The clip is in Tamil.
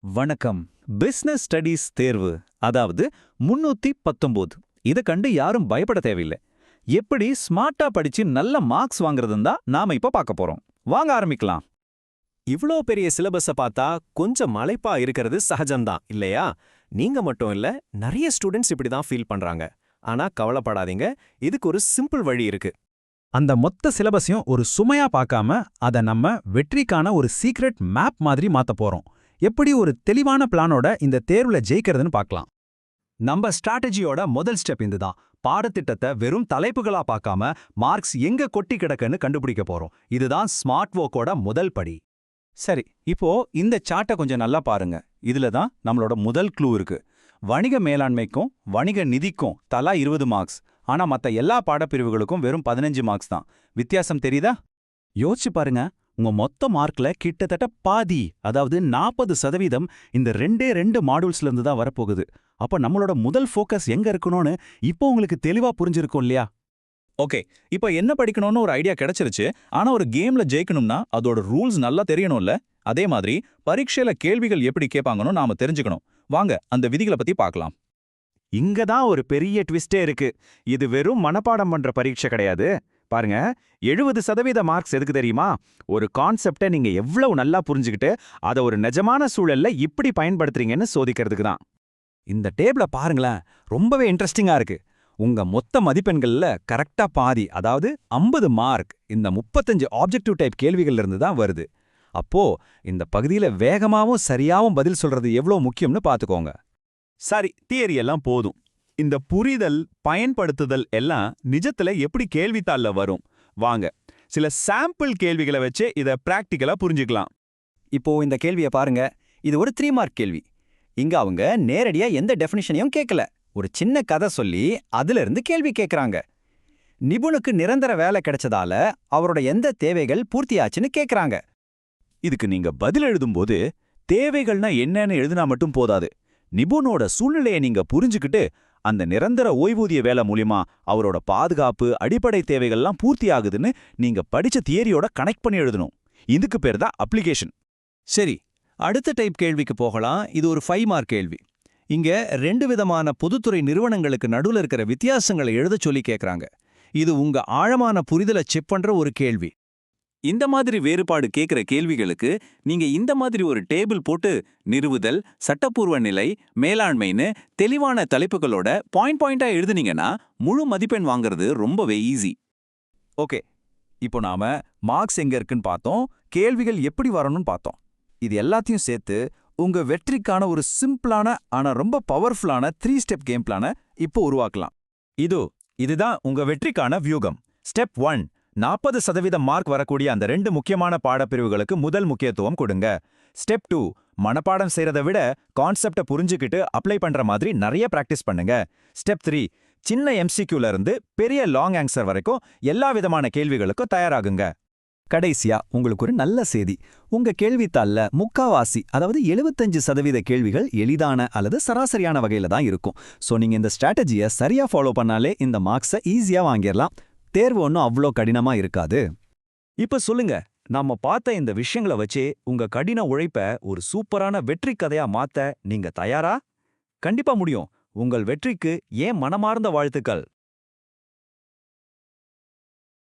வணக்கம். பிசினஸ் ஸ்டடீஸ் தேர்வு, அதாவது 319. இத கண்டு யாரும் பயப்பட தேவையில்லை. எப்படி ஸ்மார்ட்டா படிச்சு நல்ல மார்க்ஸ் வாங்குறதுன்னு தான் நாம இப்ப பார்க்க போறோம். வாங்க ஆரம்பிக்கலாம். இவ்ளோ பெரிய சிலபஸ பார்த்தா கொஞ்சம் மலைப்பா இருக்கிறது சகஜம்தான் இல்லையா? நீங்க மட்டும் இல்ல, நிறைய ஸ்டூடெண்ட்ஸ் இப்படி தான் ஃபீல் பண்றாங்க. ஆனா கவலைப்படாதீங்க, இதுக்கு ஒரு சிம்பிள் வழி இருக்கு. அந்த மொத்த சிலபஸையும் ஒரு சுமையா பார்க்காம அத நம்ம வெற்றிக்கான ஒரு சீக்ரெட் மேப் மாதிரி மாத்த போறோம். எப்படி ஒரு தெளிவான பிளானோட இந்த தேர்வுல ஜெயிக்கிறதுன்னு பார்க்கலாம். நம்ம ஸ்ட்ராட்டஜியோட முதல் ஸ்டெப் இதுதான். பாடத்திட்டத்தை வெறும் தலைப்புகளா பார்க்காம மார்க்ஸ் எங்க கொட்டி கிடக்குன்னு கண்டுபிடிக்க போறோம். இதுதான் ஸ்மார்ட் ஒர்க்கோட முதல் படி. சரி, இப்போ இந்த சார்ட்டை கொஞ்சம் நல்லா பாருங்க. இதுல தான் நம்மளோட முதல் க்ளூ இருக்கு. வணிக மேலாண்மைக்கும் வணிக நிதிக்கும் தலா 20 மார்க்ஸ். ஆனா மத்த எல்லா பாடப்பிரிவுகளுக்கும் வெறும் 15 மார்க்ஸ் தான். வித்தியாசம் தெரியுதா? யோசிச்சு பாருங்க. உங்க மொத்த மார்க்ல கிட்டத்தட்ட பாதி, அதாவது 40% இந்த ரெண்டு மாடியூல்ஸ்ல இருந்து தான் வரப்போகுது. அப்ப நம்மளோட முதல் ஃபோக்கஸ் எங்க இருக்கணும்னு இப்போ உங்களுக்கு தெளிவா புரிஞ்சிருக்கும் இல்லையா? ஓகே, இப்போ என்ன படிக்கணும்னு ஒரு ஐடியா கிடைச்சிருச்சு. ஆனா ஒரு கேம்ல ஜெயிக்கணும்னா அதோட ரூல்ஸ் நல்லா தெரியணும்ல. அதே மாதிரி பரீட்சையில கேள்விகள் எப்படி கேட்பாங்கன்னு நாம தெரிஞ்சுக்கணும். வாங்க அந்த விதிகளை பத்தி பார்க்கலாம். இங்க தான் ஒரு பெரிய ட்விஸ்டே இருக்கு. இது வெறும் மனப்பாடம் பண்ற பரீட்சை கிடையாது. பாருங்க, 70% மார்க்ஸ் எதுக்கு தெரியுமா? ஒரு கான்செப்டை நீங்க எவ்வளவு நல்லா புரிஞ்சுக்கிட்டு அதை ஒரு நிஜமான சூழல்ல இப்படி பயன்படுத்துறீங்கன்னு சோதிக்கிறதுக்கு தான். இந்த டேபிள பாருங்களேன், ரொம்பவே இன்ட்ரெஸ்டிங்கா இருக்கு. உங்க மொத்த மதிப்பெண்கள்ல கரெக்டா பாதி, அதாவது 50 மார்க் இந்த 35 ஆப்ஜெக்டிவ் டைப் கேள்விகள்ல இருந்து தான் வருது. அப்போ இந்த பகுதியில வேகமாவும் சரியாவும் பதில் சொல்றது எவ்வளவு முக்கியம்னு பாத்துக்கோங்க. சரி, தியரி எல்லாம் போதும். இந்த புரிதல், பயன்படுத்துதல் எல்லாம் நிஜத்துல எப்படி கேள்வித்தாள்ல வரும்? வாங்க, சில சாம்பிள் கேள்விகளை வச்சு இத பிராக்டிகலா புரிஞ்சுக்கலாம். இப்போ இந்த கேள்வியை பாருங்க. இது ஒரு 3 மார்க் கேள்வி. இங்க அவங்க நேரடியா எந்த டெஃபினிஷனையும் கேட்கல. ஒரு சின்ன கதை சொல்லி அதுல இருந்து கேள்வி கேட்கறாங்க. நிபுணுக்கு நிரந்தர வேலை கிடைச்சதால அவரோட எந்த தேவைகள் பூர்த்தியாச்சுன்னு கேட்கறாங்க. இதுக்கு நீங்க பதில் எழுதும்போது தேவைகள்னா என்னன்னு எழுதினா மட்டும் போதாது. நிபுணோட சூழ்நிலையை நீங்க புரிஞ்சுக்கிட்டு அந்த நிரந்தர ஓய்வூதிய வேலை மூலியமா அவரோட பாதுகாப்பு, அடிப்படை தேவைகள்லாம் பூர்த்தி ஆகுதுன்னு நீங்க படிச்ச தியரியோட கனெக்ட் பண்ணி எழுதணும். இதுக்கு பேர் தான் அப்ளிகேஷன். சரி, அடுத்த டைப் கேள்விக்கு போகலாம். இது ஒரு 5 மார்க் கேள்வி. இங்க 2 விதமான பொதுத்துறை நிறுவனங்களுக்கு நடுவுல இருக்கிற வித்தியாசங்களை எழுத சொல்லி கேட்கறாங்க. இது உங்க ஆழமான புரிதலை செக் பண்ற ஒரு கேள்வி. இந்த மாதிரி வேறுபாடு கேட்கிற கேள்விகளுக்கு நீங்க இந்த மாதிரி ஒரு டேபிள் போட்டு நிறுவுதல், சட்டப்பூர்வ நிலை, மேலாண்மைன்னு தெளிவான தலைப்புகளோட பாயிண்டா எழுதுனீங்கன்னா முழு மதிப்பெண் வாங்குறது ரொம்பவே ஈஸி. ஓகே, இப்போ நாம மார்க்ஸ் எங்க இருக்குன்னு பார்த்தோம், கேள்விகள் எப்படி வரணும்னு பார்த்தோம். இது எல்லாத்தையும் சேர்த்து உங்க வெற்றிக்கான ஒரு சிம்பிளான ஆனா ரொம்ப பவர்ஃபுல்லான 3 ஸ்டெப் கேம் பிளான இப்போ உருவாக்கலாம். இதுதான் உங்க வெற்றிக்கான வியூகம். ஸ்டெப் 1, 40% மார்க் வரக்கூடிய அந்த 2 முக்கியமான பாடப்பிரிவுகளுக்கு முதல் முக்கியத்துவம் கொடுங்க. ஸ்டெப் 2, மனப்பாடம் செய்யறதை விட கான்செப்டை புரிஞ்சுக்கிட்டு அப்ளை பண்ற மாதிரி நிறைய பிராக்டிஸ் பண்ணுங்க. ஸ்டெப் 3, சின்ன MCQல இருந்து பெரிய லாங் ஆன்சர் வரைக்கும் எல்லா விதமான கேள்விகளுக்கும் தயாராகுங்க. கடைசியா உங்களுக்கு ஒரு நல்ல செய்தி. உங்க கேள்வித்தாள்ல முக்காவாசி, அதாவது 75% கேள்விகள் எளிதான அல்லது சராசரியான வகையில தான் இருக்கும். சோ நீங்க இந்த ஸ்ட்ராட்டஜியை சரியா ஃபாலோ பண்ணாலே இந்த மார்க்ஸை ஈஸியா வாங்கிடலாம். தேர்வு ஒன்றும் அவ்வளோ கடினமா இருக்காது. இப்ப சொல்லுங்க, நாம பார்த்த இந்த விஷயங்களை வச்சே உங்க கடின உழைப்ப ஒரு சூப்பரான வெற்றி கதையா மாத்த நீங்க தயாரா? கண்டிப்பா முடியும். உங்கள் வெற்றிக்கு ஏன் மனமார்ந்த வாழ்த்துக்கள்.